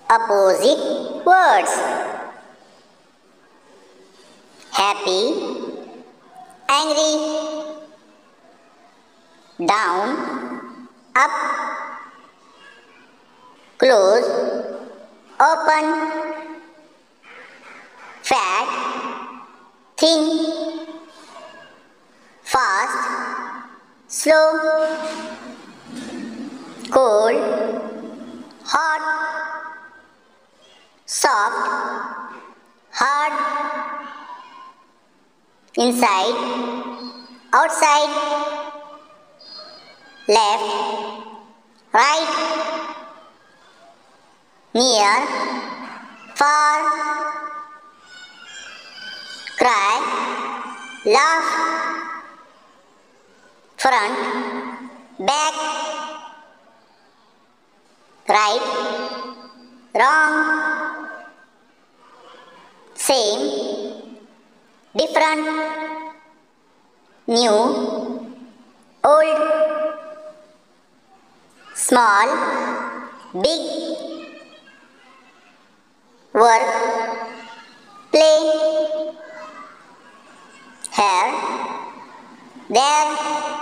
Opposite words. Happy, angry, down, up, close, open, fat, thin, fast, slow, cold, hot, soft, hard, inside, outside, left, right, near, far, cry, laugh, front, back, right, wrong, same, different, new, old, small, big, work, play, here, there,